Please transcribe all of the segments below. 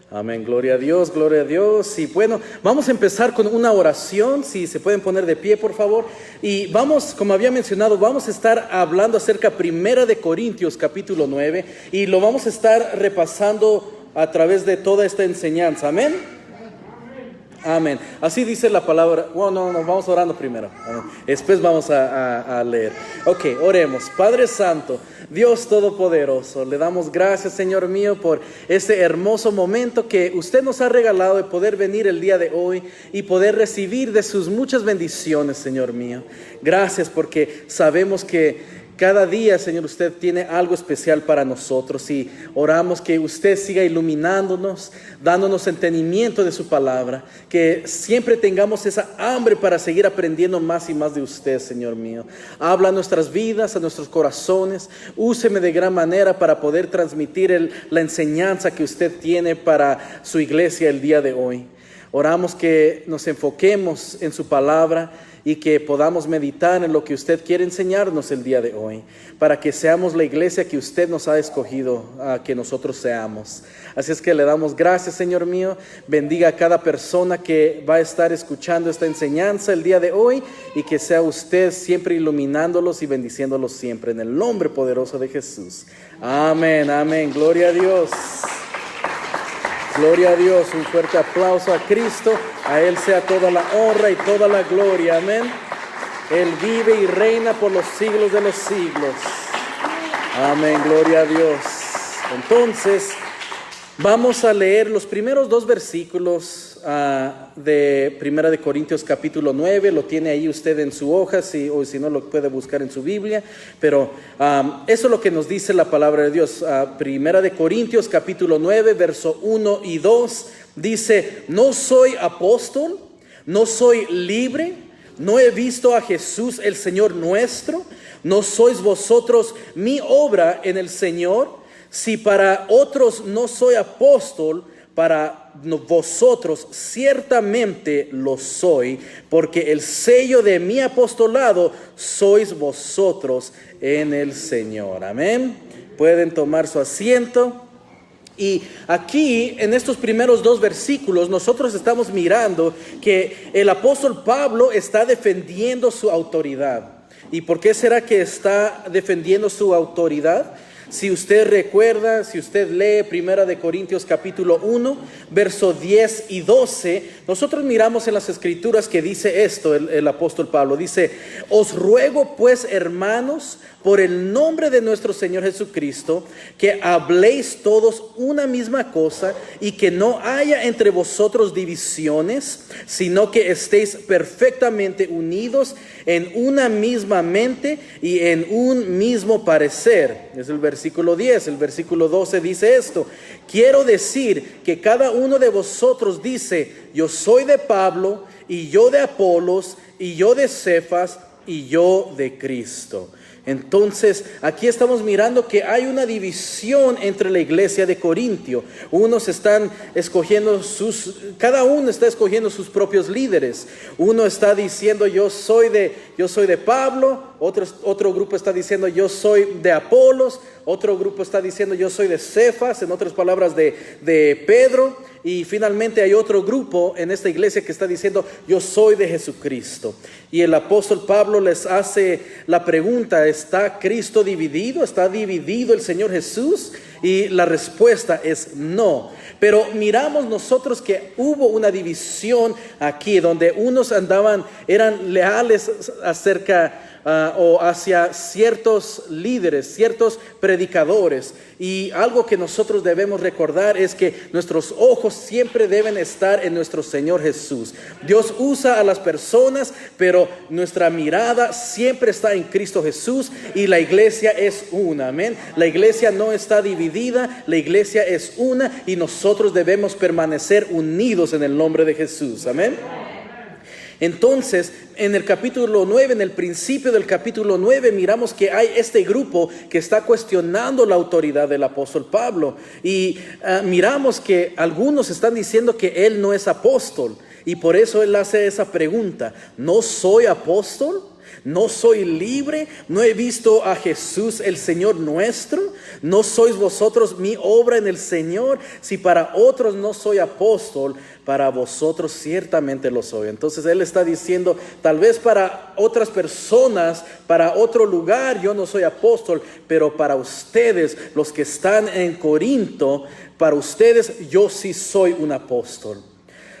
Amén, gloria a Dios, gloria a Dios. Y bueno, vamos a empezar con una oración, si se pueden poner de pie, por favor. Y vamos, como había mencionado, vamos a estar hablando acerca Primera de Corintios, capítulo 9, y lo vamos a estar repasando a través de toda esta enseñanza. Amén. Amén. Así dice la palabra. Bueno, no, vamos orando primero. Amén. Después vamos a leer. Ok, oremos. Padre Santo, Dios Todopoderoso, le damos gracias, Señor mío, por este hermoso momento que usted nos ha regalado de poder venir el día de hoy y poder recibir de sus muchas bendiciones, Señor mío. Gracias porque sabemos que cada día, Señor, usted tiene algo especial para nosotros y oramos que usted siga iluminándonos, dándonos entendimiento de su palabra, que siempre tengamos esa hambre para seguir aprendiendo más y más de usted, Señor mío. Habla a nuestras vidas, a nuestros corazones, úseme de gran manera para poder transmitir la enseñanza que usted tiene para su iglesia el día de hoy. Oramos que nos enfoquemos en su palabra y que podamos meditar en lo que usted quiere enseñarnos el día de hoy, para que seamos la iglesia que usted nos ha escogido a que nosotros seamos. Así es que le damos gracias, Señor mío. Bendiga a cada persona que va a estar escuchando esta enseñanza el día de hoy y que sea usted siempre iluminándolos y bendiciéndolos siempre, en el nombre poderoso de Jesús. Amén, amén. Gloria a Dios. Gloria a Dios, un fuerte aplauso a Cristo, a Él sea toda la honra y toda la gloria, amén. Él vive y reina por los siglos de los siglos, amén, gloria a Dios. Entonces, vamos a leer los primeros dos versículos de Primera de Corintios capítulo 9, lo tiene ahí usted en su hoja, o si no lo puede buscar en su Biblia, pero eso es lo que nos dice la palabra de Dios. Primera de Corintios capítulo 9, verso 1 y 2, dice: no soy apóstol, no soy libre, no he visto a Jesús el Señor nuestro, no sois vosotros mi obra en el Señor. Si para otros no soy apóstol, para vosotros ciertamente lo soy, porque el sello de mi apostolado sois vosotros en el Señor. Amén. Pueden tomar su asiento. Y aquí, en estos primeros dos versículos, nosotros estamos mirando que el apóstol Pablo está defendiendo su autoridad. ¿Y por qué será que está defendiendo su autoridad? Si usted recuerda, si usted lee Primera de Corintios capítulo 1, verso 10 y 12, nosotros miramos en las escrituras que dice esto, el apóstol Pablo dice: os ruego pues, hermanos, por el nombre de nuestro Señor Jesucristo, que habléis todos una misma cosa y que no haya entre vosotros divisiones, sino que estéis perfectamente unidos en una misma mente y en un mismo parecer. Es el versículo 10. El versículo 12 dice esto: quiero decir que cada uno de vosotros dice: yo soy de Pablo, y yo de Apolos, y yo de Cefas, y yo de Cristo. Entonces, aquí estamos mirando que hay una división entre la iglesia de Corintio. Unos están escogiendo cada uno está escogiendo sus propios líderes. Uno está diciendo: yo soy de Pablo. Otro grupo está diciendo: yo soy de Apolos. Otro grupo está diciendo: yo soy de Cefas, en otras palabras de Pedro. Y finalmente hay otro grupo en esta iglesia que está diciendo: yo soy de Jesucristo. Y el apóstol Pablo les hace la pregunta: ¿está Cristo dividido? ¿Está dividido el Señor Jesús? Y la respuesta es no. Pero miramos nosotros que hubo una división aquí, donde unos eran leales o hacia ciertos líderes, ciertos predicadores. Y algo que nosotros debemos recordar es que nuestros ojos siempre deben estar en nuestro Señor Jesús. Dios usa a las personas, pero nuestra mirada siempre está en Cristo Jesús, y la iglesia es una. Amén. La iglesia no está dividida, la iglesia es una, y nosotros debemos permanecer unidos en el nombre de Jesús. Amén. Entonces, en el capítulo 9, en el principio del capítulo 9, miramos que hay este grupo que está cuestionando la autoridad del apóstol Pablo. Y miramos que algunos están diciendo que él no es apóstol. Y por eso él hace esa pregunta: ¿no soy apóstol? ¿No soy libre? ¿No he visto a Jesús el Señor nuestro? ¿No sois vosotros mi obra en el Señor? Si para otros no soy apóstol, para vosotros ciertamente lo soy. Entonces él está diciendo, tal vez para otras personas, para otro lugar yo no soy apóstol, pero para ustedes, los que están en Corinto, para ustedes yo sí soy un apóstol.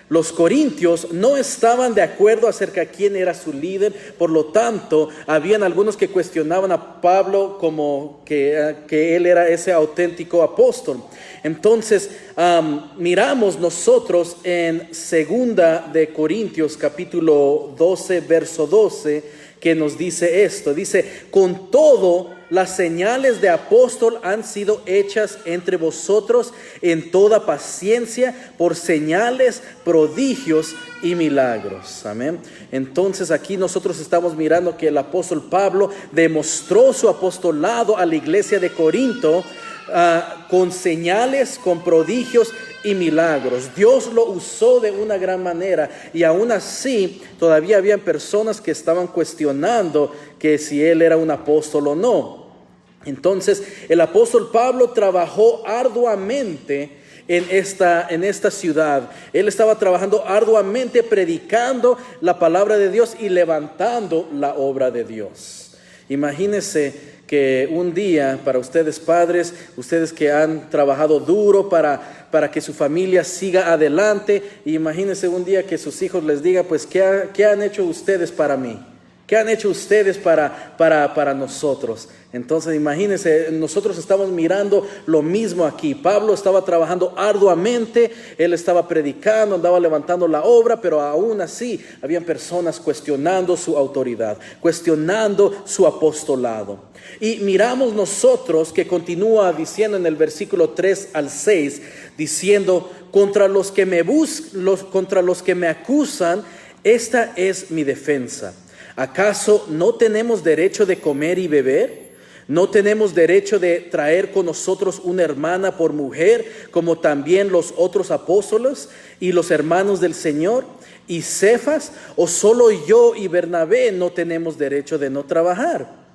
Los corintios no estaban de acuerdo acerca de quién era su líder, por lo tanto, habían algunos que cuestionaban a Pablo como que él era ese auténtico apóstol. Entonces, miramos nosotros en 2 de Corintios capítulo 12, verso 12, que nos dice esto. Dice, con todo, las señales de apóstol han sido hechas entre vosotros en toda paciencia por señales, prodigios y milagros. Amén. Entonces aquí nosotros estamos mirando que el apóstol Pablo demostró su apostolado a la iglesia de Corinto con señales, con prodigios y milagros. Dios lo usó de una gran manera, y aún así todavía habían personas que estaban cuestionando que si él era un apóstol o no. Entonces el apóstol Pablo trabajó arduamente en esta ciudad. Él estaba trabajando arduamente, predicando la palabra de Dios y levantando la obra de Dios. Imagínense que un día, para ustedes padres, ustedes que han trabajado duro para que su familia siga adelante, imagínense un día que sus hijos les digan, pues, ¿qué han hecho ustedes para mí? ¿Qué han hecho ustedes para nosotros? Entonces imagínense, nosotros estamos mirando lo mismo aquí. Pablo estaba trabajando arduamente, él estaba predicando, andaba levantando la obra, pero aún así habían personas cuestionando su autoridad, cuestionando su apostolado. Y miramos nosotros que continúa diciendo en el versículo 3 al 6, diciendo, contra los que me acusan, esta es mi defensa. ¿Acaso no tenemos derecho de comer y beber? ¿No tenemos derecho de traer con nosotros una hermana por mujer, como también los otros apóstoles y los hermanos del Señor? ¿Y Cefas? ¿O solo yo y Bernabé no tenemos derecho de no trabajar?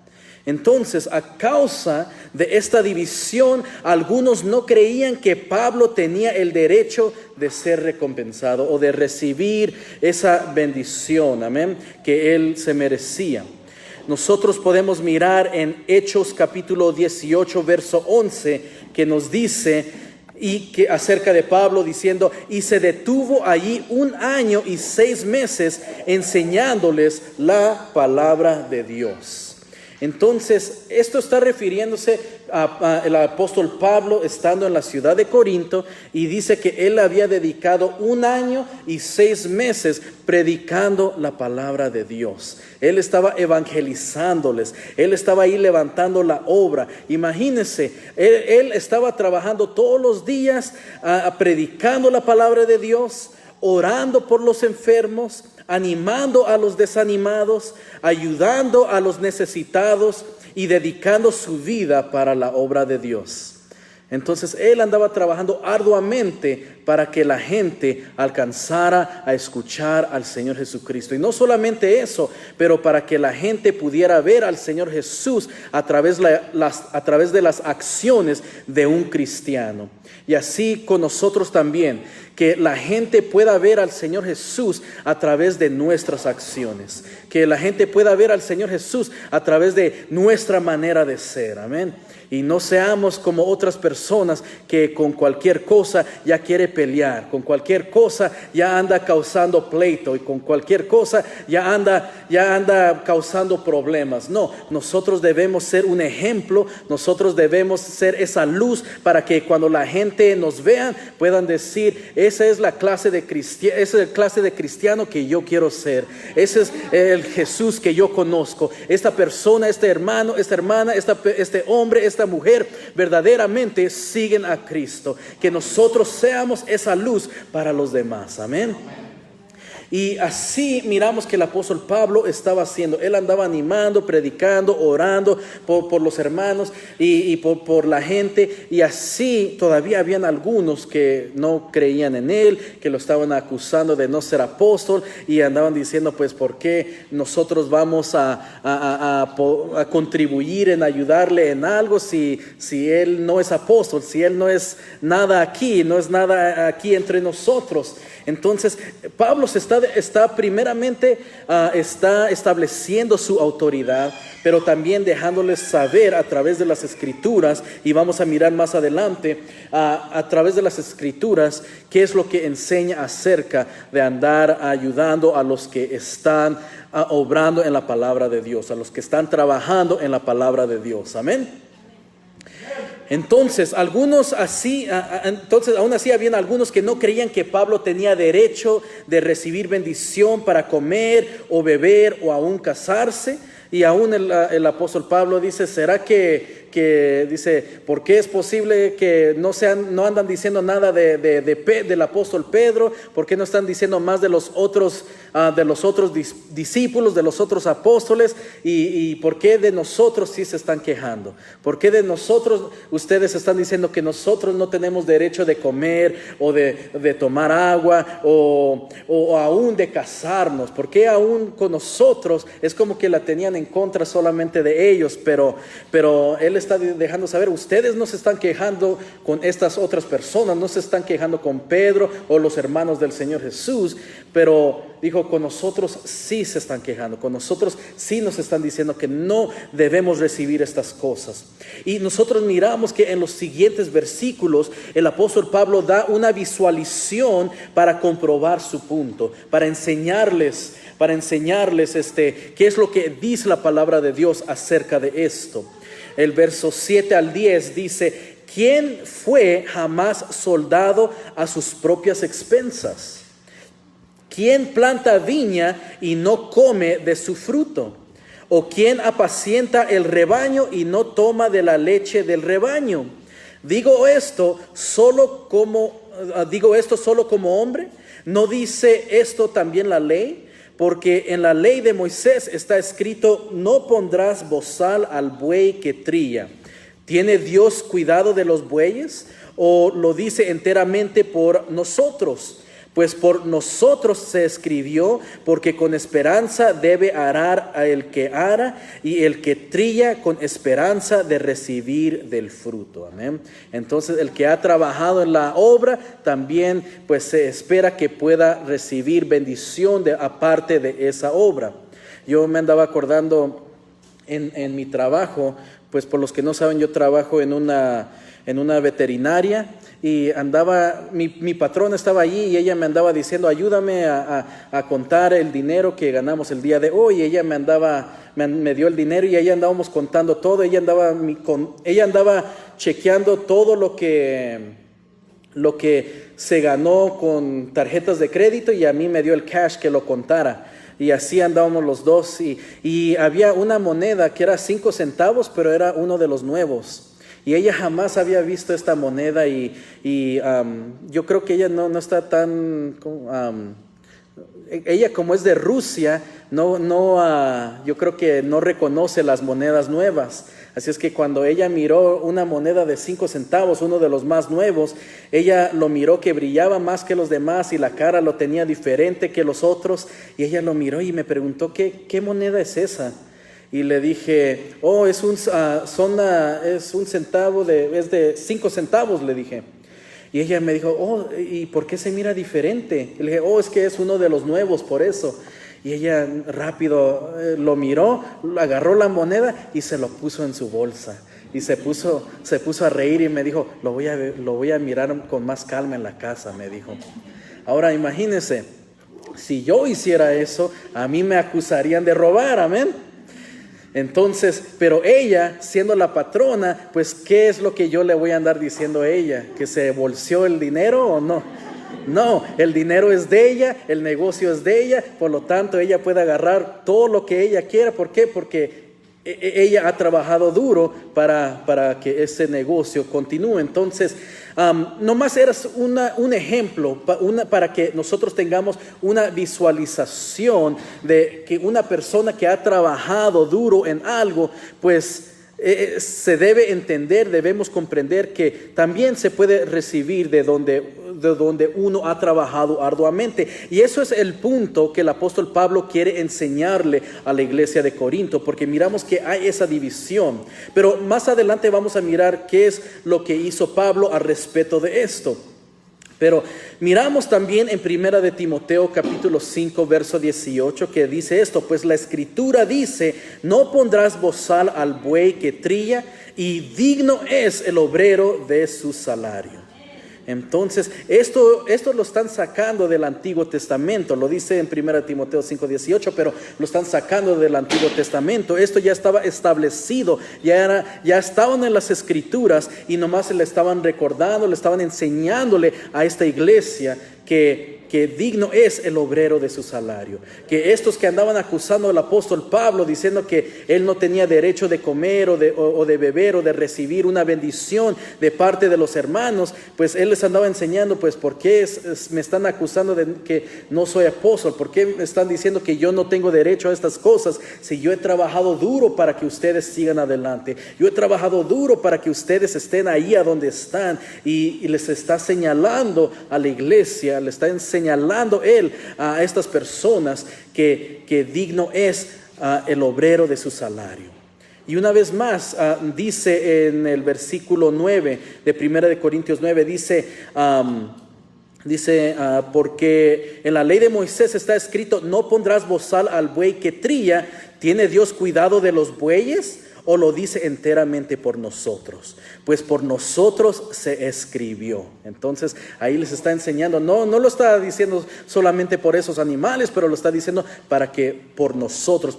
Entonces, a causa de esta división, algunos no creían que Pablo tenía el derecho de ser recompensado o de recibir esa bendición, amén, que él se merecía. Nosotros podemos mirar en Hechos capítulo 18, verso 11, que nos dice y que acerca de Pablo diciendo, y se detuvo allí 1 año y 6 meses enseñándoles la palabra de Dios. Entonces, esto está refiriéndose al apóstol Pablo estando en la ciudad de Corinto, y dice que él había dedicado 1 año y 6 meses predicando la palabra de Dios. Él estaba evangelizándoles, él estaba ahí levantando la obra. Imagínense, él estaba trabajando todos los días, predicando la palabra de Dios, orando por los enfermos, animando a los desanimados, ayudando a los necesitados y dedicando su vida para la obra de Dios. Entonces él andaba trabajando arduamente para que la gente alcanzara a escuchar al Señor Jesucristo. Y no solamente eso, pero para que la gente pudiera ver al Señor Jesús a través de las acciones de un cristiano. Y así con nosotros también, que la gente pueda ver al Señor Jesús a través de nuestras acciones. Que la gente pueda ver al Señor Jesús a través de nuestra manera de ser. Amén. Y no seamos como otras personas que con cualquier cosa ya quiere pelear, con cualquier cosa ya anda causando pleito, y con cualquier cosa ya anda causando problemas. No, nosotros debemos ser un ejemplo, nosotros debemos ser esa luz para que cuando la gente nos vea puedan decir, esa es la clase de cristiano que yo quiero ser. Ese es el Jesús que yo conozco. Esta persona, este hermano, esta hermana, este hombre, esta mujer verdaderamente siguen a Cristo. Que nosotros seamos esa luz para los demás. Amén. Y así miramos que el apóstol Pablo estaba haciendo. Él andaba animando, predicando, orando por los hermanos y por la gente. Y así todavía habían algunos que no creían en él, que lo estaban acusando de no ser apóstol y andaban diciendo, pues, ¿por qué nosotros vamos a contribuir en ayudarle en algo si él no es apóstol, si él no es nada aquí, no es nada aquí entre nosotros? Entonces Pablo está primeramente está estableciendo su autoridad, pero también dejándoles saber a través de las escrituras, y vamos a mirar más adelante a través de las escrituras qué es lo que enseña acerca de andar ayudando a los que están obrando en la palabra de Dios, a los que están trabajando en la palabra de Dios. Amén. Entonces, aún así habían algunos que no creían que Pablo tenía derecho de recibir bendición para comer o beber o aún casarse. Y aún el apóstol Pablo dice, ¿será que dice, ¿por qué es posible que no andan diciendo nada del apóstol Pedro? ¿Por qué no están diciendo más de los otros discípulos, de los otros apóstoles? ¿Y por qué de nosotros sí se están quejando? ¿Por qué de nosotros ustedes están diciendo que nosotros no tenemos derecho de comer o de tomar agua o aún de casarnos? ¿Por qué aún con nosotros es como que la tenían en contra solamente de ellos? Pero él está dejando saber, ustedes no se están quejando con estas otras personas, no se están quejando con Pedro o los hermanos del Señor Jesús, pero dijo, con nosotros sí se están quejando, con nosotros sí nos están diciendo que no debemos recibir estas cosas. Y nosotros miramos que en los siguientes versículos el apóstol Pablo da una visualización para comprobar su punto, para enseñarles qué es lo que dice la palabra de Dios acerca de esto. El verso 7 al 10 dice, ¿quién fue jamás soldado a sus propias expensas? ¿Quién planta viña y no come de su fruto? ¿O quién apacienta el rebaño y no toma de la leche del rebaño? Digo esto solo como hombre. ¿No dice esto también la ley? Porque en la ley de Moisés está escrito, no pondrás bozal al buey que trilla. ¿Tiene Dios cuidado de los bueyes? ¿O lo dice enteramente por nosotros? Pues por nosotros se escribió, porque con esperanza debe arar a el que ara, y el que trilla con esperanza de recibir del fruto. Amén. Entonces el que ha trabajado en la obra también pues se espera que pueda recibir bendición aparte de esa obra. Yo me andaba acordando en mi trabajo, pues por los que no saben, yo trabajo en una veterinaria. Y mi patrón estaba allí y ella me andaba diciendo, ayúdame a contar el dinero que ganamos el día de hoy. Y ella me dio el dinero y ella andábamos contando todo. Ella andaba chequeando todo lo que se ganó con tarjetas de crédito, y a mí me dio el cash que lo contara. Y así andábamos los dos. Y había una moneda que era 5 centavos, pero era uno de los nuevos. Y ella jamás había visto esta moneda y yo creo que ella no está tan... ella como es de Rusia, yo creo que no reconoce las monedas nuevas. Así es que cuando ella miró una moneda de 5 centavos, uno de los más nuevos, ella lo miró que brillaba más que los demás y la cara lo tenía diferente que los otros. Y ella lo miró y me preguntó, ¿qué moneda es esa? Y le dije, es un centavo, es de 5 centavos, le dije. Y ella me dijo, ¿y por qué se mira diferente? Y le dije, es que es uno de los nuevos, por eso. Y ella rápido lo miró, agarró la moneda y se lo puso en su bolsa. Y se puso a reír y me dijo, lo voy a mirar con más calma en la casa, me dijo. Ahora imagínense, si yo hiciera eso, a mí me acusarían de robar, amén. Entonces, pero ella, siendo la patrona, pues ¿qué es lo que yo le voy a andar diciendo a ella? ¿Que se bolseó el dinero o no? No, el dinero es de ella, el negocio es de ella, por lo tanto ella puede agarrar todo lo que ella quiera. ¿Por qué? Porque ella ha trabajado duro para que ese negocio continúe. Entonces, nomás eras un ejemplo para que nosotros tengamos una visualización de que una persona que ha trabajado duro en algo, pues se debe entender, debemos comprender que también se puede recibir de donde uno ha trabajado arduamente. Y eso es el punto que el apóstol Pablo quiere enseñarle a la iglesia de Corinto, porque miramos que hay esa división. Pero más adelante vamos a mirar qué es lo que hizo Pablo al respecto de esto. Pero miramos también en 1 de Timoteo capítulo 5 verso 18 que dice esto: pues la escritura dice, no pondrás bozal al buey que trilla, y digno es el obrero de su salario. Entonces, esto lo están sacando del Antiguo Testamento, lo dice en 1 Timoteo 5:18, pero lo están sacando del Antiguo Testamento. Esto ya estaba establecido, ya estaban en las Escrituras, y nomás se le estaban recordando, le estaban enseñándole a esta iglesia que digno es el obrero de su salario. Que estos que andaban acusando al apóstol Pablo, diciendo que él no tenía derecho de comer o de beber o de recibir una bendición de parte de los hermanos, pues él les andaba enseñando, pues ¿por qué me están acusando de que no soy apóstol? ¿Por qué me están diciendo que yo no tengo derecho a estas cosas si yo he trabajado duro para que ustedes sigan adelante? Yo he trabajado duro para que ustedes estén ahí a donde están, y les está señalando a la iglesia, le está señalando él a estas personas que digno es el obrero de su salario. Y una vez más dice en el versículo 9 de 1 de Corintios 9, dice porque en la ley de Moisés está escrito, no pondrás bozal al buey que trilla. ¿Tiene Dios cuidado de los bueyes? ¿O lo dice enteramente por nosotros? Pues por nosotros se escribió. Entonces ahí les está enseñando, no lo está diciendo solamente por esos animales, pero lo está diciendo para que por nosotros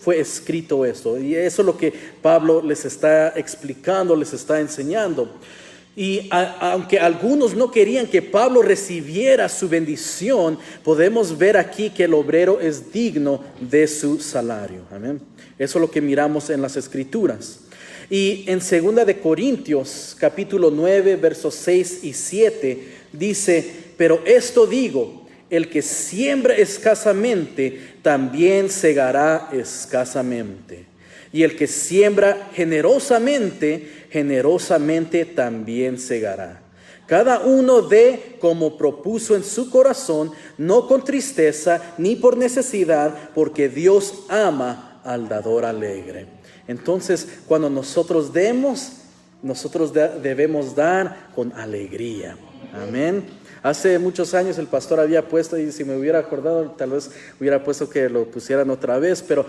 fue escrito esto. Y eso es lo que Pablo les está explicando, les está enseñando. Y aunque algunos no querían que Pablo recibiera su bendición, podemos ver aquí que el obrero es digno de su salario. Amén. Eso es lo que miramos en las Escrituras. Y en 2 de Corintios capítulo 9 versos 6 y 7 dice, pero esto digo, el que siembra escasamente también segará escasamente. Y el que siembra generosamente también segará. Cada uno dé como propuso en su corazón, no con tristeza ni por necesidad, porque Dios ama al dador alegre. Entonces, cuando nosotros demos, debemos dar con alegría. Amén. Hace muchos años el pastor había puesto, y si me hubiera acordado, tal vez hubiera puesto que lo pusieran otra vez, pero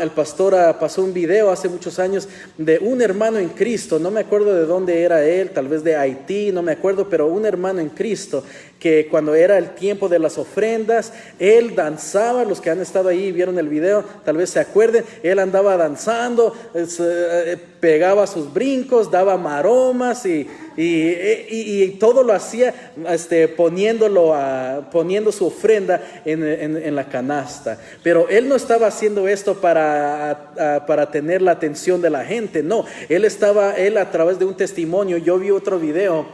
el pastor pasó un video hace muchos años de un hermano en Cristo. No me acuerdo de dónde era él, tal vez de Haití, no me acuerdo, pero un hermano en Cristo que cuando era el tiempo de las ofrendas, él danzaba. Los que han estado ahí y vieron el video, tal vez se acuerden, él andaba danzando, pegaba sus brincos, daba maromas y todo lo hacía poniendo su ofrenda en la canasta. Pero él no estaba haciendo esto para tener la atención de la gente, no. Él a través de un testimonio, yo vi otro video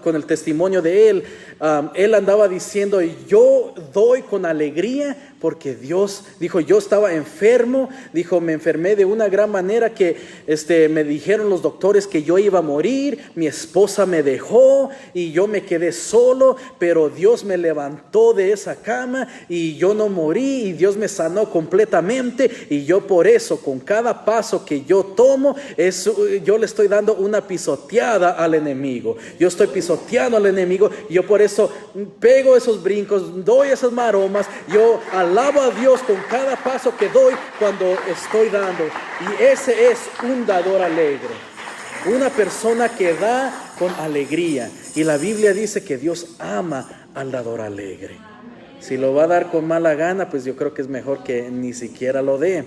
con el testimonio de él. Él andaba diciendo, yo doy con alegría porque Dios dijo, yo estaba enfermo, dijo, me enfermé de una gran manera que me dijeron los doctores que yo iba a morir, mi esposa me dejó y yo me quedé solo, pero Dios me levantó de esa cama y yo no morí, y Dios me sanó completamente, y yo por eso con cada paso que yo tomo, yo le estoy dando una pisoteada al enemigo. Yo estoy pisoteando al enemigo, y yo por eso pego esos brincos, doy esas maromas, yo alabo a Dios con cada paso que doy cuando estoy dando. Y ese es un dador alegre, una persona que da con alegría. Y la Biblia dice que Dios ama al dador alegre. Si lo va a dar con mala gana, pues yo creo que es mejor que ni siquiera lo dé,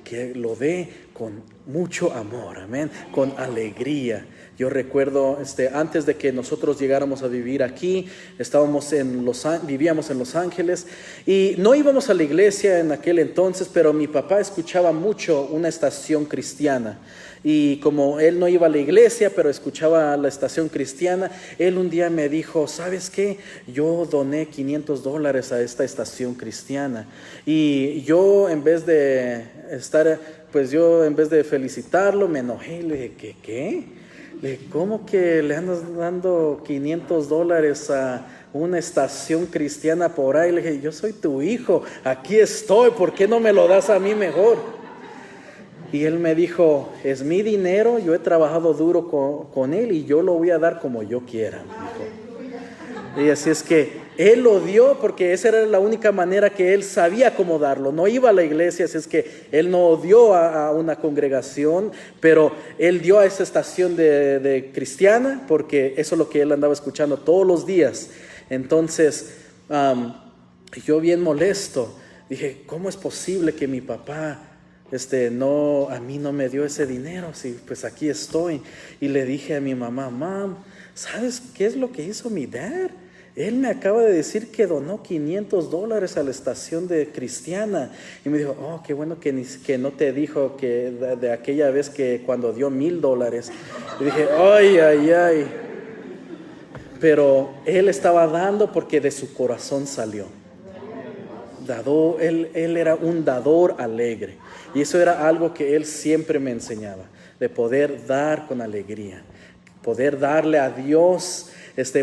que lo dé con mucho amor, amén, con alegría. Yo recuerdo, antes de que nosotros llegáramos a vivir aquí, vivíamos en Los Ángeles y no íbamos a la iglesia en aquel entonces, pero mi papá escuchaba mucho una estación cristiana. Y como él no iba a la iglesia, pero escuchaba la estación cristiana, él un día me dijo, ¿sabes qué? Yo doné $500 a esta estación cristiana. Y yo en vez de felicitarlo, me enojé y le dije, ¿qué? ¿Cómo que le andas dando $500 a una estación cristiana por ahí? Le dije, yo soy tu hijo, aquí estoy, ¿por qué no me lo das a mí mejor? Y él me dijo, es mi dinero, yo he trabajado duro con él y yo lo voy a dar como yo quiera, me dijo. Y así es que él lo dio porque esa era la única manera que él sabía cómo darlo. No iba a la iglesia, así es que él no dio a una congregación, pero él dio a esa estación de cristiana porque eso es lo que él andaba escuchando todos los días. Entonces, yo bien molesto, dije, ¿cómo es posible que mi papá a mí no me dio ese dinero? Sí, pues aquí estoy. Y le dije a mi mamá, Mam, ¿sabes qué es lo que hizo mi dad? Él me acaba de decir que donó $500 a la estación de cristiana. Y me dijo, oh, qué bueno que no te dijo que de aquella vez que cuando dio $1,000. Y dije, ay. Pero él estaba dando porque de su corazón salió. Él era un dador alegre. Y eso era algo que él siempre me enseñaba, de poder dar con alegría, poder darle a Dios,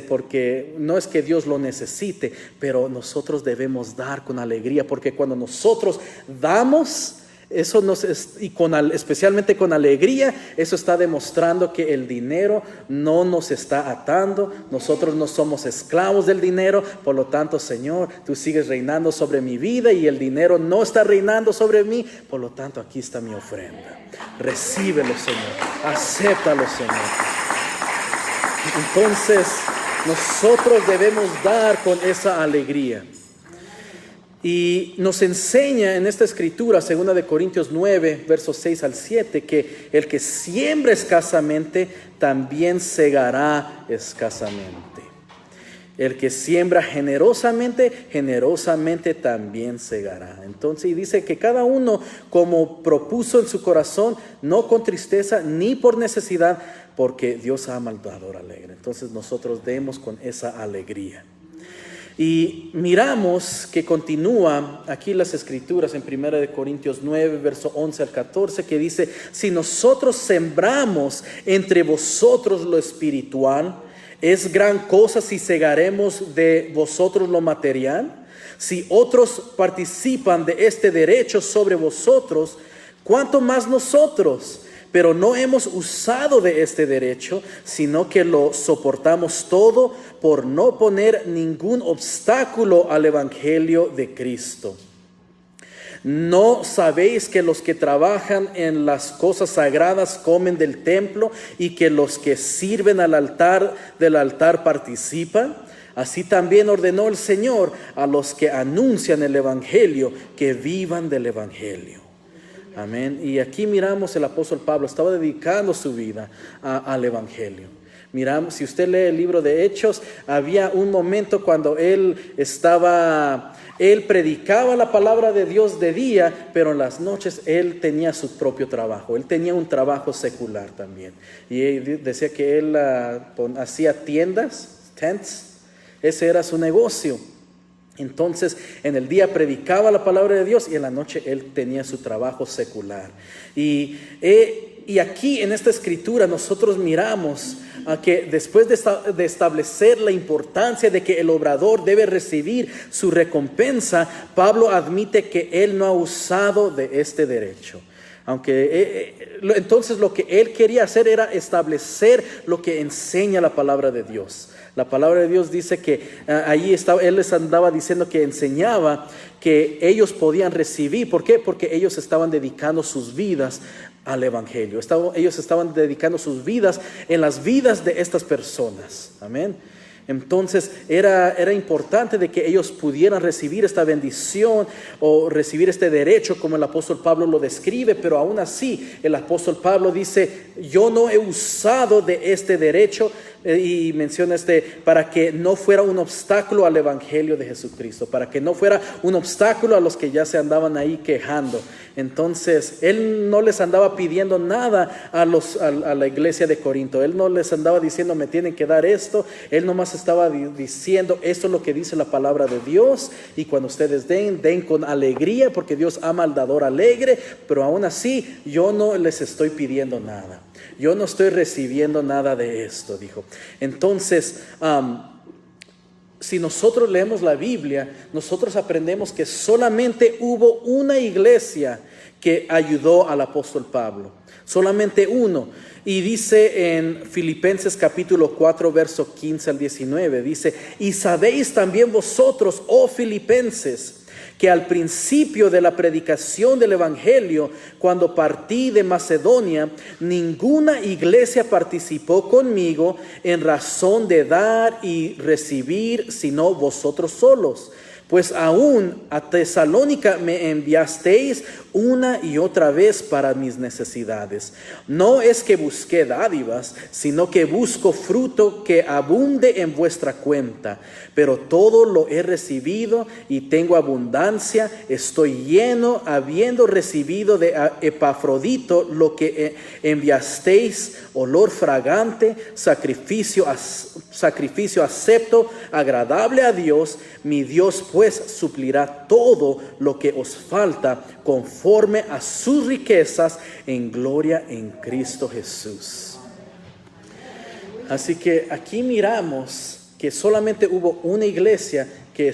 porque no es que Dios lo necesite, pero nosotros debemos dar con alegría, porque cuando nosotros damos, especialmente con alegría, eso está demostrando que el dinero no nos está atando. Nosotros no somos esclavos del dinero. Por lo tanto, Señor, tú sigues reinando sobre mi vida y el dinero no está reinando sobre mí. Por lo tanto, aquí está mi ofrenda. Recíbelo, Señor. Acéptalo, Señor. Entonces, nosotros debemos dar con esa alegría. Y nos enseña en esta escritura, 2 Corintios 9, versos 6 al 7, que el que siembra escasamente, también segará escasamente. El que siembra generosamente, generosamente también segará. Entonces, y dice que cada uno, como propuso en su corazón, no con tristeza ni por necesidad, porque Dios ama al dador alegre. Entonces, nosotros demos con esa alegría. Y miramos que continúa aquí las escrituras en 1 Corintios 9, verso 11 al 14, que dice, si nosotros sembramos entre vosotros lo espiritual, ¿es gran cosa si segaremos de vosotros lo material? Si otros participan de este derecho sobre vosotros, ¿cuánto más nosotros? Pero no hemos usado de este derecho, sino que lo soportamos todo por no poner ningún obstáculo al evangelio de Cristo. ¿No sabéis que los que trabajan en las cosas sagradas comen del templo y que los que sirven del altar participan? Así también ordenó el Señor a los que anuncian el evangelio que vivan del evangelio. Amén. Y aquí miramos el apóstol Pablo estaba dedicando su vida al evangelio. Miramos, si usted lee el libro de Hechos, había un momento cuando él predicaba la palabra de Dios de día, pero en las noches él tenía su propio trabajo. Él tenía un trabajo secular también. Y él decía que él hacía tents, ese era su negocio. Entonces, en el día predicaba la palabra de Dios y en la noche él tenía su trabajo secular. Y aquí en esta escritura nosotros miramos que después de establecer la importancia de que el obrador debe recibir su recompensa, Pablo admite que él no ha usado de este derecho. Entonces lo que él quería hacer era establecer lo que enseña la palabra de Dios. La palabra de Dios dice que él les andaba diciendo que enseñaba que ellos podían recibir. ¿Por qué? Porque ellos estaban dedicando sus vidas al evangelio. Ellos estaban dedicando sus vidas en las vidas de estas personas. Amén. Entonces era importante de que ellos pudieran recibir esta bendición o recibir este derecho como el apóstol Pablo lo describe, pero aún así el apóstol Pablo dice, yo no he usado de este derecho, y menciona para que no fuera un obstáculo al evangelio de Jesucristo, para que no fuera un obstáculo a los que ya se andaban ahí quejando. Entonces él no les andaba pidiendo nada a la iglesia de Corinto. Él no les andaba diciendo me tienen que dar esto. Él nomás estaba diciendo esto es lo que dice la palabra de Dios, y cuando ustedes den con alegría, porque Dios ama al dador alegre. Pero aún así yo no les estoy pidiendo nada, yo no estoy recibiendo nada de esto, dijo. Entonces si nosotros leemos la Biblia, nosotros aprendemos que solamente hubo una iglesia que ayudó al apóstol Pablo, solamente uno. Y dice en Filipenses capítulo 4 verso 15 al 19, dice, y sabéis también vosotros, oh filipenses, que al principio de la predicación del evangelio, cuando partí de Macedonia, ninguna iglesia participó conmigo en razón de dar y recibir, sino vosotros solos. Pues aún a Tesalónica me enviasteis una y otra vez para mis necesidades. No es que busqué dádivas, sino que busco fruto que abunde en vuestra cuenta. Pero todo lo he recibido y tengo abundancia. Estoy lleno, habiendo recibido de Epafrodito lo que enviasteis, olor fragante, sacrificio acepto, agradable a Dios. Mi Dios pues suplirá todo lo que os falta conforme a sus riquezas en gloria en Cristo Jesús. Así que aquí miramos que solamente hubo una iglesia que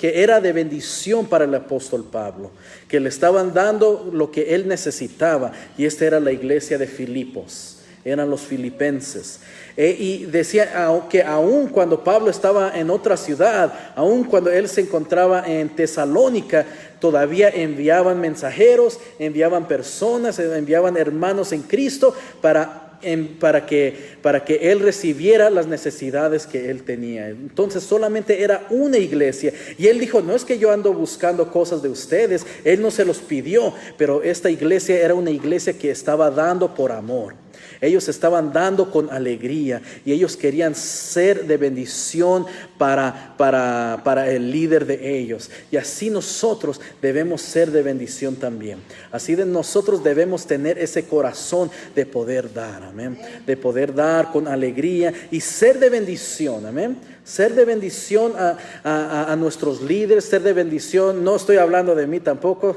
era de bendición para el apóstol Pablo, que le estaban dando lo que él necesitaba, y esta era la iglesia de Filipos, eran los filipenses. Y decía que aun cuando Pablo estaba en otra ciudad, aun cuando él se encontraba en Tesalónica, todavía enviaban mensajeros, enviaban personas, enviaban hermanos en Cristo para que él recibiera las necesidades que él tenía. Entonces solamente era una iglesia, y él dijo, no es que yo ando buscando cosas de ustedes, él no se los pidió, pero esta iglesia era una iglesia que estaba dando por amor. Ellos estaban dando con alegría, y ellos querían ser de bendición para el líder de ellos. Y así nosotros debemos ser de bendición también. Así de nosotros debemos tener ese corazón de poder dar, amén. De poder dar con alegría y ser de bendición, amén. Ser de bendición a nuestros líderes, ser de bendición. No estoy hablando de mí tampoco,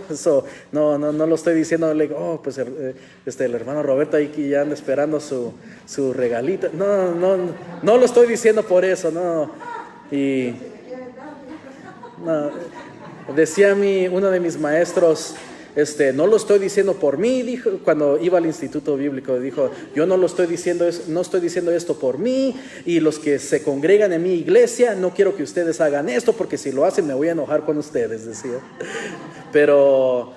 no lo estoy diciendo. Pues el hermano Roberto ahí que ya anda esperando su regalito. No lo estoy diciendo por eso, no. Y no, decía uno de mis maestros, no lo estoy diciendo por mí, dijo, cuando iba al instituto bíblico, dijo, yo no estoy diciendo esto por mí, y los que se congregan en mi iglesia, no quiero que ustedes hagan esto, porque si lo hacen me voy a enojar con ustedes, decía. Pero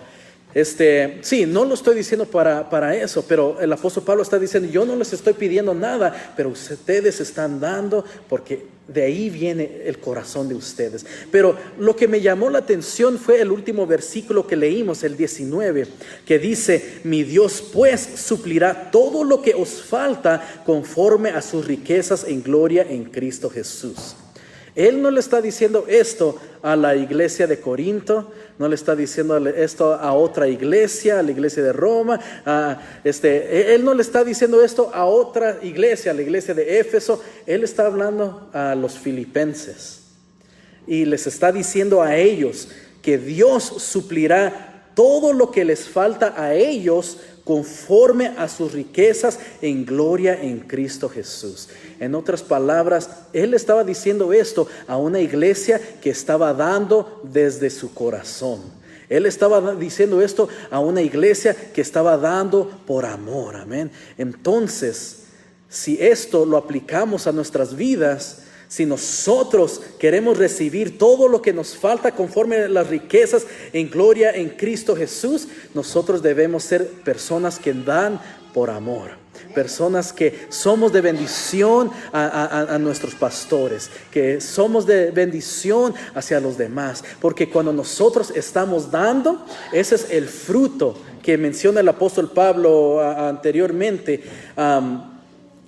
sí, no lo estoy diciendo para eso, pero el apóstol Pablo está diciendo, yo no les estoy pidiendo nada, pero ustedes están dando porque de ahí viene el corazón de ustedes. Pero lo que me llamó la atención fue el último versículo que leímos, el 19, que dice, mi Dios pues suplirá todo lo que os falta conforme a sus riquezas en gloria en Cristo Jesús. Él no le está diciendo esto a la iglesia de Corinto, no le está diciendo esto a otra iglesia, a la iglesia de Roma. Él no le está diciendo esto a otra iglesia, a la iglesia de Éfeso. Él está hablando a los filipenses y les está diciendo a ellos que Dios suplirá todo lo que les falta a ellos conforme a sus riquezas en gloria en Cristo Jesús. En otras palabras, él estaba diciendo esto a una iglesia que estaba dando desde su corazón. Él estaba diciendo esto a una iglesia que estaba dando por amor, amén. Entonces, si esto lo aplicamos a nuestras vidas, si nosotros queremos recibir todo lo que nos falta conforme a las riquezas en gloria en Cristo Jesús, nosotros debemos ser personas que dan por amor. Personas que somos de bendición a nuestros pastores, que somos de bendición hacia los demás. Porque cuando nosotros estamos dando, ese es el fruto que menciona el apóstol Pablo anteriormente.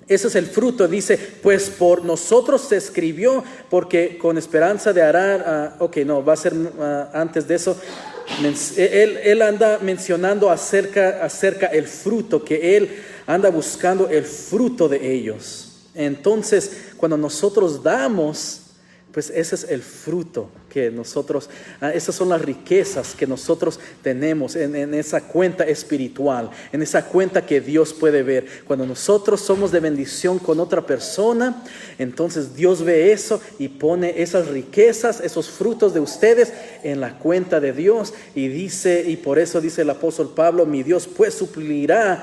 Ese es el fruto, dice, pues por nosotros se escribió, porque con esperanza de arar, va a ser antes de eso. Él anda mencionando acerca el fruto, que él anda buscando el fruto de ellos. Entonces, cuando nosotros damos, pues ese es el fruto que nosotros, esas son las riquezas que nosotros tenemos en esa cuenta espiritual, en esa cuenta que Dios puede ver. Cuando nosotros somos de bendición con otra persona, entonces Dios ve eso y pone esas riquezas, esos frutos de ustedes en la cuenta de Dios. Y dice, y por eso dice el apóstol Pablo, mi Dios pues suplirá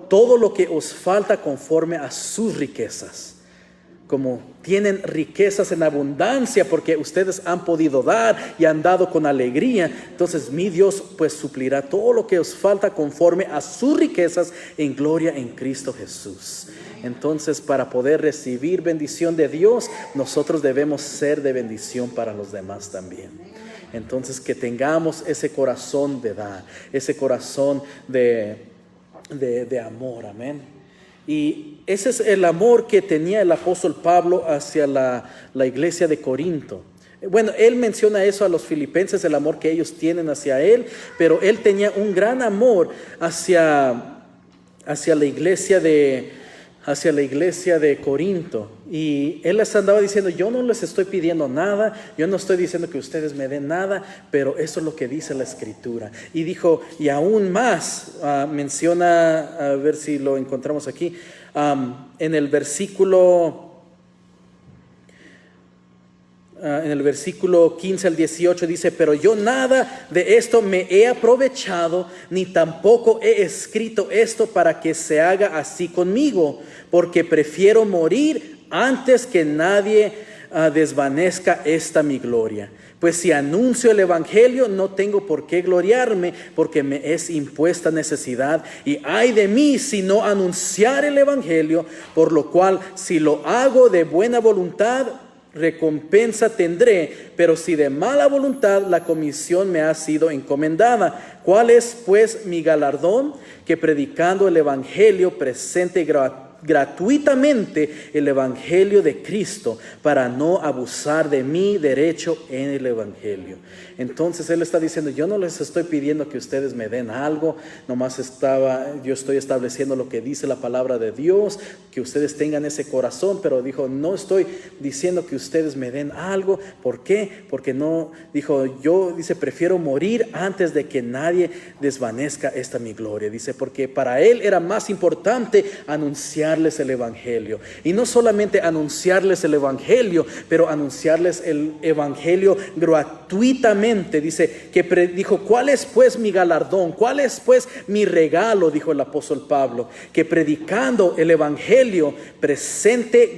todo lo que os falta conforme a sus riquezas. Como tienen riquezas en abundancia porque ustedes han podido dar y han dado con alegría, entonces mi Dios pues suplirá todo lo que os falta conforme a sus riquezas en gloria en Cristo Jesús. Entonces, para poder recibir bendición de Dios, nosotros debemos ser de bendición para los demás también. Entonces, que tengamos ese corazón de dar, ese corazón de amor, amén. Y ese es el amor que tenía el apóstol Pablo hacia la iglesia de Corinto. Bueno, él menciona eso a los filipenses, el amor que ellos tienen hacia él, pero él tenía un gran amor hacia la iglesia de Corinto. Y él les andaba diciendo, yo no les estoy pidiendo nada, yo no estoy diciendo que ustedes me den nada, pero eso es lo que dice la Escritura. Y dijo, y aún más, menciona, a ver si lo encontramos aquí, en el versículo 15 al 18 dice, pero yo nada de esto me he aprovechado, ni tampoco he escrito esto para que se haga así conmigo, porque prefiero morir antes que nadie desvanezca esta mi gloria. Pues si anuncio el evangelio, no tengo por qué gloriarme, porque me es impuesta necesidad. Y ay de mí si no anunciar el evangelio, por lo cual si lo hago de buena voluntad, recompensa tendré, pero si de mala voluntad, la comisión me ha sido encomendada. ¿Cuál es pues mi galardón? Que predicando el evangelio presente gratuitamente el evangelio de Cristo, para no abusar de mi derecho en el evangelio. Entonces él está diciendo, yo no les estoy pidiendo que ustedes me den algo, nomás yo estoy estableciendo lo que dice la palabra de Dios, que ustedes tengan ese corazón, pero dijo, no estoy diciendo que ustedes me den algo. ¿Por qué? Porque no, dice, prefiero morir antes de que nadie desvanezca esta mi gloria. Dice, porque para él era más importante anunciarles el evangelio, y no solamente anunciarles el evangelio, pero anunciarles el evangelio gratuitamente. Dice que dijo, ¿cuál es pues mi galardón? ¿Cuál es pues mi regalo? Dijo el apóstol Pablo, que predicando el evangelio presente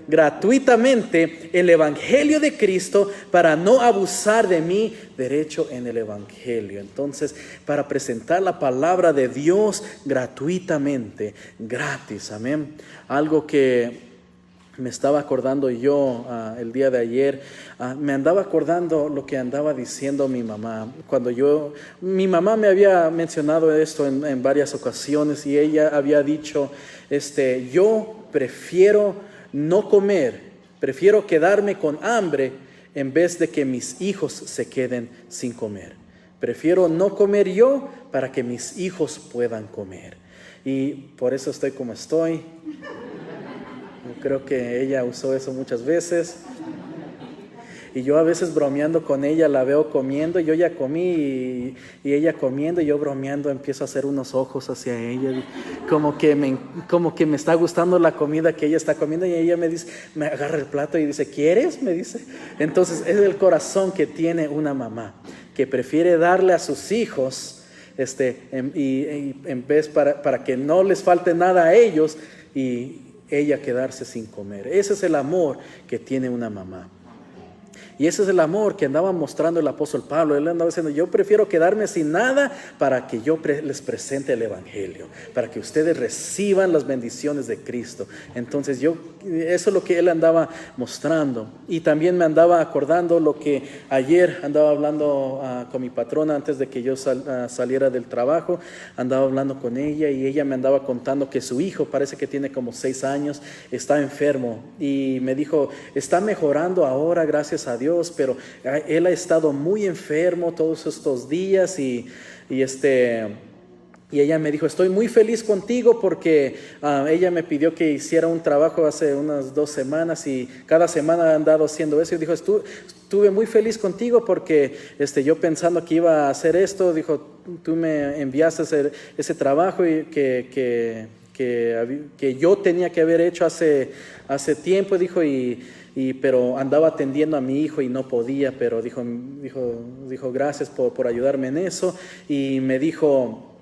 gratuitamente el evangelio de Cristo, para no abusar de mi derecho en el evangelio. Entonces, para presentar la palabra de Dios gratuitamente, gratis, amén. Algo que me estaba acordando yo el día de ayer, me andaba acordando lo que andaba diciendo mi mamá. Mi mamá me había mencionado esto en varias ocasiones, y ella había dicho, yo prefiero no comer, prefiero quedarme con hambre en vez de que mis hijos se queden sin comer. Prefiero no comer yo para que mis hijos puedan comer. Y por eso estoy como estoy. Creo que ella usó eso muchas veces. Y yo a veces bromeando con ella la veo comiendo. Yo ya comí y ella comiendo, y yo bromeando empiezo a hacer unos ojos hacia ella, como que me está gustando la comida que ella está comiendo. Y ella me dice, me agarra el plato y dice, ¿quieres? Me dice. Entonces es el corazón que tiene una mamá, que prefiere darle a sus hijos y en vez para que no les falte nada a ellos, y ella quedarse sin comer. Ese es el amor que tiene una mamá. Y ese es el amor que andaba mostrando el apóstol Pablo. Él andaba diciendo, yo prefiero quedarme sin nada para que yo les presente el evangelio, para que ustedes reciban las bendiciones de Cristo. Entonces eso es lo que él andaba mostrando. Y también me andaba acordando lo que ayer andaba hablando con mi patrona antes de que yo saliera del trabajo. Andaba hablando con ella y ella me andaba contando que su hijo, parece que tiene como 6 años, está enfermo. Y me dijo, está mejorando ahora, gracias a Dios, pero él ha estado muy enfermo todos estos días y ella me dijo, estoy muy feliz contigo porque ella me pidió que hiciera un trabajo hace unas 2 semanas y cada semana ha andado haciendo eso. Y dijo, estuve muy feliz contigo porque yo pensando que iba a hacer esto, dijo, tú me enviaste a hacer ese trabajo y que yo tenía que haber hecho hace tiempo, dijo, pero andaba atendiendo a mi hijo y no podía, pero dijo gracias por ayudarme en eso. Y me dijo,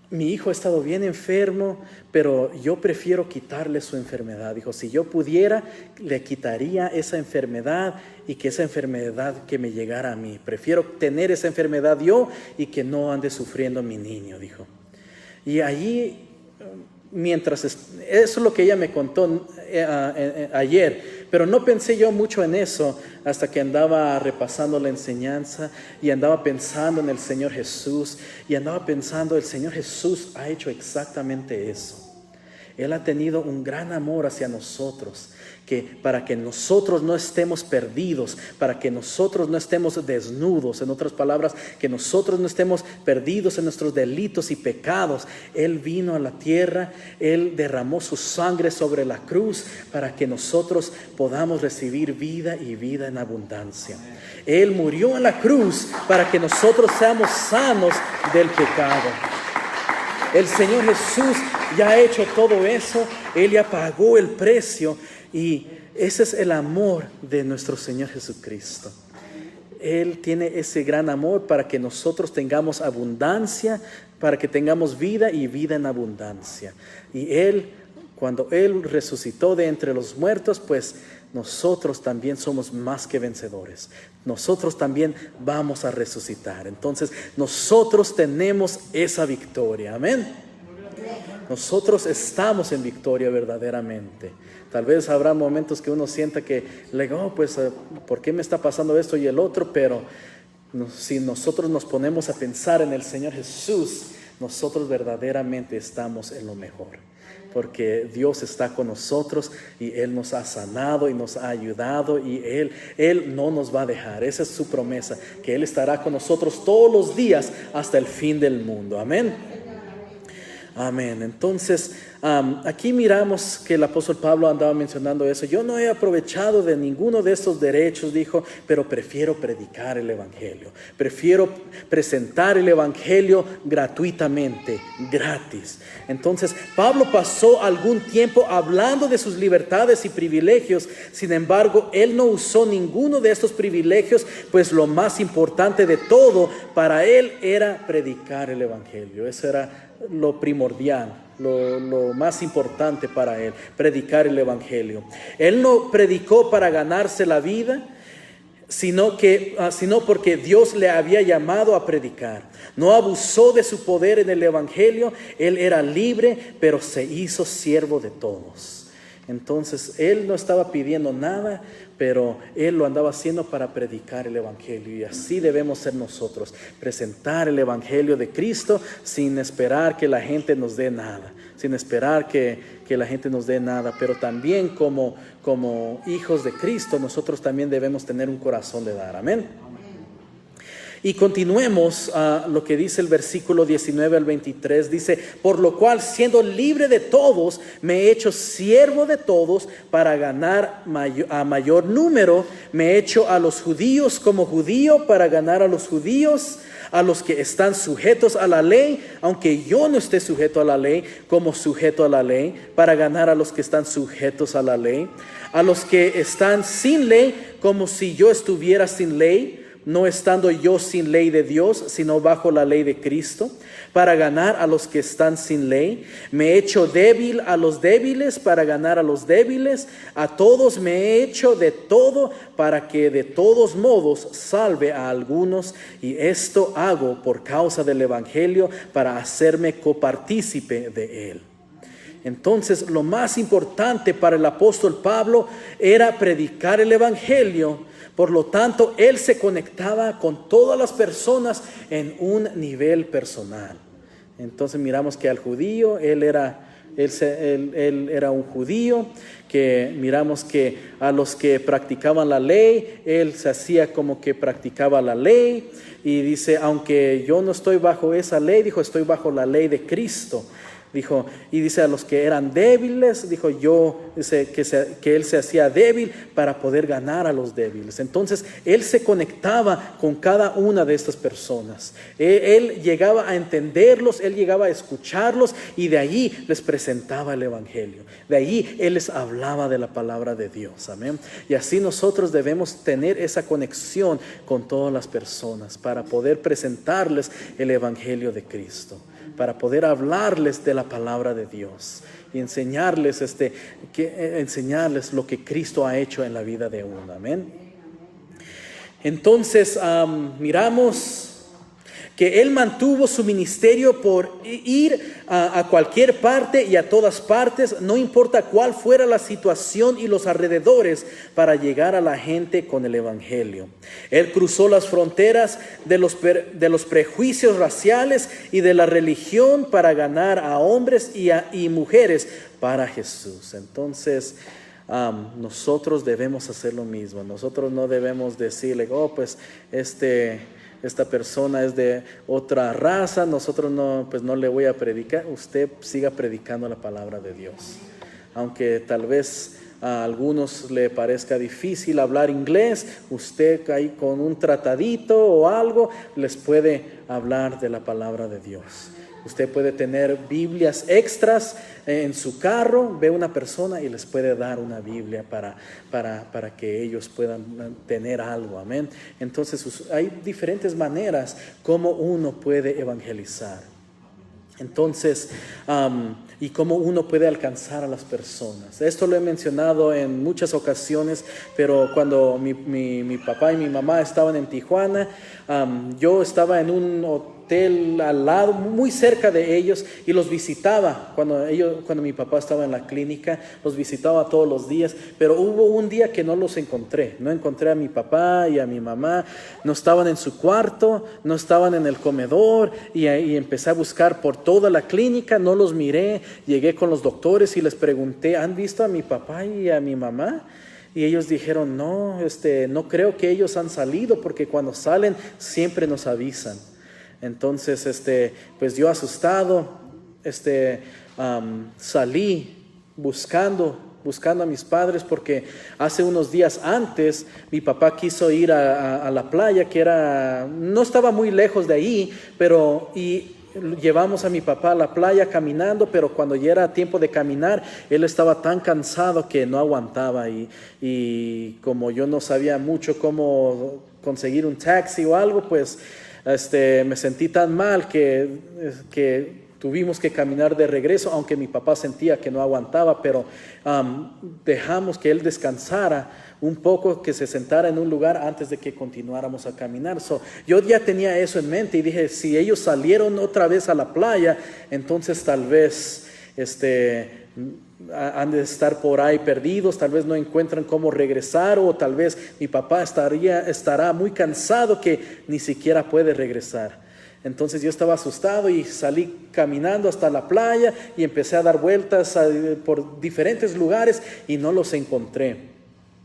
mi hijo ha estado bien enfermo, pero yo prefiero quitarle su enfermedad. Dijo, si yo pudiera, le quitaría esa enfermedad y que esa enfermedad que me llegara a mí. Prefiero tener esa enfermedad yo y que no ande sufriendo mi niño, dijo. Y allí, eso es lo que ella me contó ayer, pero no pensé yo mucho en eso hasta que andaba repasando la enseñanza y andaba pensando en el Señor Jesús y andaba pensando, el Señor Jesús ha hecho exactamente eso. Él ha tenido un gran amor hacia nosotros, para que nosotros no estemos perdidos, para que nosotros no estemos desnudos, en otras palabras, que nosotros no estemos perdidos en nuestros delitos y pecados. Él vino a la tierra, Él derramó su sangre sobre la cruz para que nosotros podamos recibir vida y vida en abundancia. Él murió en la cruz para que nosotros seamos sanos del pecado. El Señor Jesús ya ha hecho todo eso, Él ya pagó el precio. Y ese es el amor de nuestro Señor Jesucristo. Él tiene ese gran amor para que nosotros tengamos abundancia, para que tengamos vida y vida en abundancia. Y cuando Él resucitó de entre los muertos, pues nosotros también somos más que vencedores. Nosotros también vamos a resucitar. Entonces nosotros tenemos esa victoria. Amén. Nosotros estamos en victoria verdaderamente. Tal vez habrá momentos que uno sienta que, ¿por qué me está pasando esto y el otro? Pero si nosotros nos ponemos a pensar en el Señor Jesús, nosotros verdaderamente estamos en lo mejor. Porque Dios está con nosotros y Él nos ha sanado y nos ha ayudado y Él no nos va a dejar. Esa es su promesa, que Él estará con nosotros todos los días hasta el fin del mundo. Amén. Amén. Entonces, aquí miramos que el apóstol Pablo andaba mencionando eso. Yo no he aprovechado de ninguno de estos derechos, dijo, pero prefiero predicar el evangelio. Prefiero presentar el evangelio gratuitamente, gratis. Entonces, Pablo pasó algún tiempo hablando de sus libertades y privilegios. Sin embargo, él no usó ninguno de estos privilegios, pues lo más importante de todo para él era predicar el evangelio. Eso era lo primordial, lo más importante para él, predicar el evangelio. Él no predicó para ganarse la vida, sino porque Dios le había llamado a predicar. No abusó de su poder en el evangelio. Él era libre, pero se hizo siervo de todos. Entonces él no estaba pidiendo nada, pero él lo andaba haciendo para predicar el evangelio. Y así debemos ser nosotros, presentar el evangelio de Cristo sin esperar que la gente nos dé nada, sin esperar que la gente nos dé nada. Pero también como hijos de Cristo, nosotros también debemos tener un corazón de dar. Amén. Y continuemos lo que dice el versículo 19 al 23. Dice, por lo cual, siendo libre de todos, me he hecho siervo de todos para ganar a mayor número. Me he hecho a los judíos como judío para ganar a los judíos, a los que están sujetos a la ley, aunque yo no esté sujeto a la ley, como sujeto a la ley, para ganar a los que están sujetos a la ley, a los que están sin ley, como si yo estuviera sin ley, no estando yo sin ley de Dios, sino bajo la ley de Cristo, para ganar a los que están sin ley. Me he hecho débil a los débiles para ganar a los débiles. A todos me he hecho de todo para que de todos modos salve a algunos. Y esto hago por causa del evangelio, para hacerme copartícipe de él. Entonces, lo más importante para el apóstol Pablo era predicar el evangelio. Por lo tanto, él se conectaba con todas las personas en un nivel personal. Entonces miramos que al judío, él era un judío, que miramos que a los que practicaban la ley, él se hacía como que practicaba la ley. Y dice, aunque yo no estoy bajo esa ley, dijo, estoy bajo la ley de Cristo. Dijo, y dice a los que eran débiles, dijo dice que él se hacía débil para poder ganar a los débiles. Entonces él se conectaba con cada una de estas personas. Él llegaba a entenderlos, él llegaba a escucharlos, y de ahí les presentaba el evangelio. De ahí él les hablaba de la palabra de Dios. Amén. Y así nosotros debemos tener esa conexión con todas las personas para poder presentarles el evangelio de Cristo, para poder hablarles de la palabra de Dios y enseñarles lo que Cristo ha hecho en la vida de uno. Amén. Entonces miramos que él mantuvo su ministerio por ir a cualquier parte y a todas partes, no importa cuál fuera la situación y los alrededores, para llegar a la gente con el evangelio. Él cruzó las fronteras de los prejuicios raciales y de la religión para ganar a hombres y mujeres para Jesús. Entonces nosotros debemos hacer lo mismo. Nosotros no debemos decirle, pues esta persona es de otra raza, nosotros no le voy a predicar. Usted siga predicando la palabra de Dios. Aunque tal vez a algunos le parezca difícil hablar inglés, usted ahí con un tratadito o algo les puede hablar de la palabra de Dios. Usted puede tener Biblias extras en su carro, ve una persona y les puede dar una Biblia para que ellos puedan tener algo. Amén. Entonces hay diferentes maneras como uno puede evangelizar. Entonces, y cómo uno puede alcanzar a las personas. Esto lo he mencionado en muchas ocasiones, pero cuando mi papá y mi mamá estaban en Tijuana, yo estaba en un hotel al lado, muy cerca de ellos, y los visitaba cuando mi papá estaba en la clínica. Los visitaba todos los días, pero hubo un día que no los encontré. No encontré a mi papá y a mi mamá. No estaban en su cuarto, no estaban en el comedor, y empecé a buscar por toda la clínica. No los miré. Llegué con los doctores y les pregunté, ¿han visto a mi papá y a mi mamá? Y ellos dijeron, no creo que ellos han salido, porque cuando salen siempre nos avisan. Entonces, pues yo asustado, salí buscando a mis padres, porque hace unos días antes mi papá quiso ir a la playa, que no estaba muy lejos de ahí, y llevamos a mi papá a la playa caminando, pero cuando ya era tiempo de caminar, él estaba tan cansado que no aguantaba, y como yo no sabía mucho cómo conseguir un taxi o algo, pues me sentí tan mal que tuvimos que caminar de regreso, aunque mi papá sentía que no aguantaba, pero dejamos que él descansara un poco, que se sentara en un lugar antes de que continuáramos a caminar. Yo ya tenía eso en mente y dije, si ellos salieron otra vez a la playa, entonces tal vez han de estar por ahí perdidos, tal vez no encuentran cómo regresar, o tal vez mi papá estará muy cansado que ni siquiera puede regresar. Entonces yo estaba asustado y salí caminando hasta la playa y empecé a dar vueltas por diferentes lugares y no los encontré.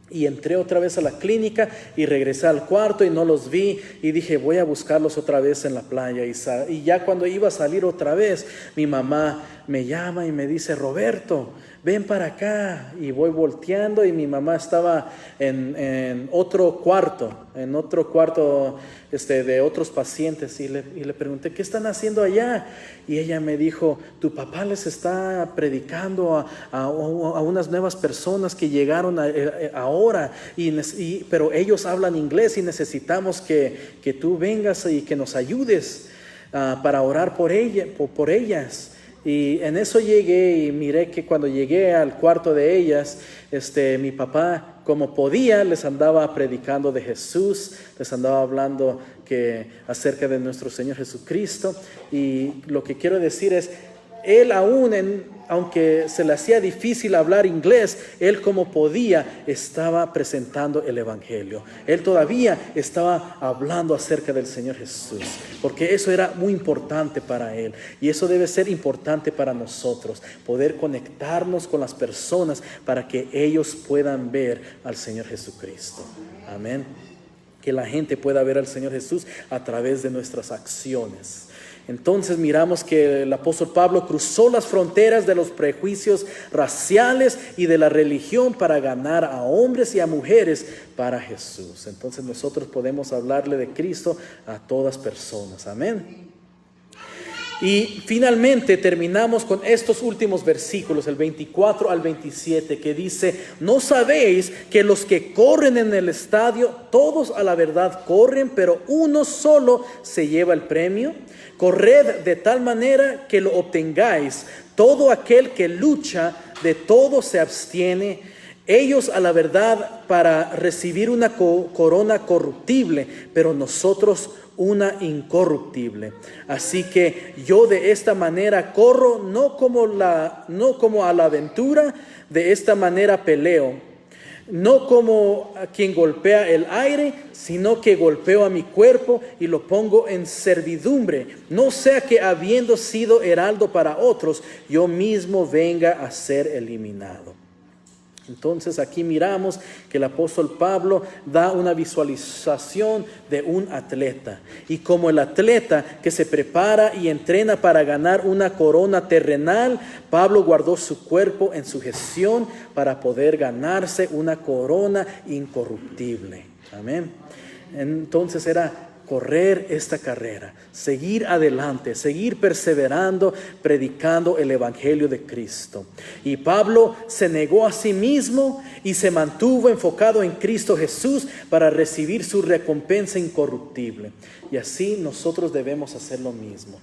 Y entré otra vez a la clínica y regresé al cuarto y no los vi, y dije, voy a buscarlos otra vez en la playa. Y ya cuando iba a salir otra vez, mi mamá me llama y me dice: Roberto, ven para acá. Y voy volteando y mi mamá estaba en otro cuarto de otros pacientes, y le pregunté: ¿qué están haciendo allá? Y ella me dijo: tu papá les está predicando a unas nuevas personas que llegaron ahora, pero ellos hablan inglés y necesitamos que tú vengas y que nos ayudes para orar por ellas. Y en eso llegué y miré que cuando llegué al cuarto de ellas, mi papá, como podía, les andaba predicando de Jesús, les andaba hablando acerca de nuestro Señor Jesucristo. Y lo que quiero decir es, él aunque se le hacía difícil hablar inglés, él como podía estaba presentando el Evangelio. Él todavía estaba hablando acerca del Señor Jesús, porque eso era muy importante para él. Y eso debe ser importante para nosotros, poder conectarnos con las personas para que ellos puedan ver al Señor Jesucristo. Amén. Que la gente pueda ver al Señor Jesús a través de nuestras acciones. Entonces miramos que el apóstol Pablo cruzó las fronteras de los prejuicios raciales y de la religión para ganar a hombres y a mujeres para Jesús. Entonces nosotros podemos hablarle de Cristo a todas personas. Amén. Y finalmente terminamos con estos últimos versículos, el 24 al 27, que dice: ¿no sabéis que los que corren en el estadio, todos a la verdad corren, pero uno solo se lleva el premio? Corred de tal manera que lo obtengáis. Todo aquel que lucha, de todo se abstiene. Ellos a la verdad para recibir una corona corruptible, pero nosotros una incorruptible. Así que yo de esta manera corro, no como a la aventura, de esta manera peleo. No como a quien golpea el aire, sino que golpeo a mi cuerpo y lo pongo en servidumbre. No sea que habiendo sido heraldo para otros, yo mismo venga a ser eliminado. Entonces aquí miramos que el apóstol Pablo da una visualización de un atleta. Y como el atleta que se prepara y entrena para ganar una corona terrenal, Pablo guardó su cuerpo en sujeción para poder ganarse una corona incorruptible. Amén. Entonces era correr esta carrera, seguir adelante, seguir perseverando, predicando el Evangelio de Cristo. Y Pablo se negó a sí mismo y se mantuvo enfocado en Cristo Jesús para recibir su recompensa incorruptible. Y así nosotros debemos hacer lo mismo.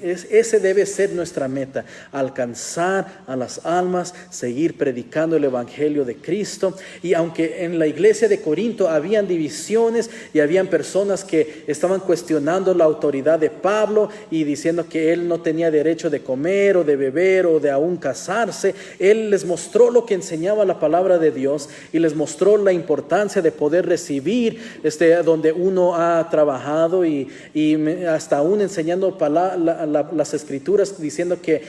Ese debe ser nuestra meta: alcanzar a las almas, seguir predicando el Evangelio de Cristo. Y aunque en la iglesia de Corinto habían divisiones y habían personas que estaban cuestionando la autoridad de Pablo y diciendo que él no tenía derecho de comer o de beber o de aún casarse, él les mostró lo que enseñaba la palabra de Dios y les mostró la importancia de poder recibir donde uno ha trabajado y hasta aún enseñando las escrituras, diciendo que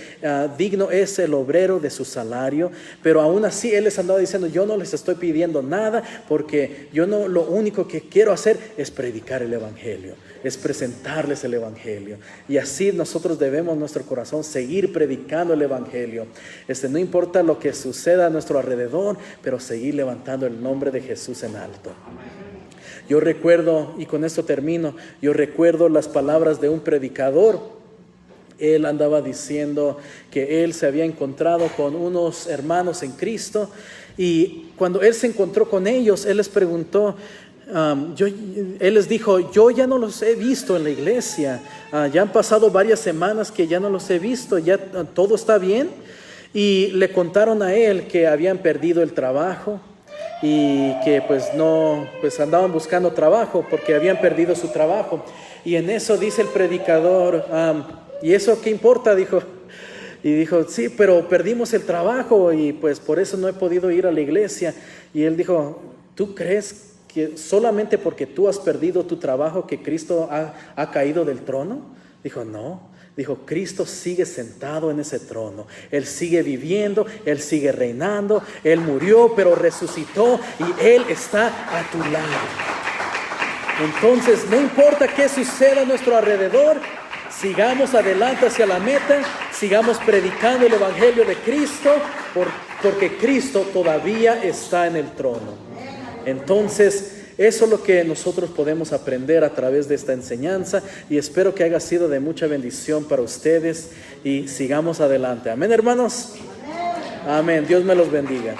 digno es el obrero de su salario. Pero aún así él les andaba diciendo: yo no les estoy pidiendo nada, porque lo único que quiero hacer es predicar el Evangelio, es presentarles el Evangelio. Y así nosotros debemos nuestro corazón seguir predicando el Evangelio. No importa lo que suceda a nuestro alrededor, pero seguir levantando el nombre de Jesús en alto. Yo recuerdo, y con esto termino, yo recuerdo las palabras de un predicador. Él andaba diciendo que él se había encontrado con unos hermanos en Cristo, y cuando él se encontró con ellos, él les preguntó, él les dijo: yo ya no los he visto en la iglesia, ya han pasado varias semanas que ya no los he visto, ya todo está bien. Y le contaron a él que habían perdido el trabajo y que pues andaban buscando trabajo porque habían perdido su trabajo. Y en eso dice el predicador: ¿y eso qué importa? Dijo. Y dijo: sí, pero perdimos el trabajo y pues por eso no he podido ir a la iglesia. Y él dijo: ¿tú crees que solamente porque tú has perdido tu trabajo que Cristo ha caído del trono? Dijo: no. Dijo: Cristo sigue sentado en ese trono. Él sigue viviendo, Él sigue reinando. Él murió, pero resucitó y Él está a tu lado. Entonces, no importa qué suceda a nuestro alrededor, sigamos adelante hacia la meta, sigamos predicando el Evangelio de Cristo, porque Cristo todavía está en el trono. Entonces, eso es lo que nosotros podemos aprender a través de esta enseñanza, y espero que haya sido de mucha bendición para ustedes y sigamos adelante. Amén, hermanos. Amén. Dios me los bendiga.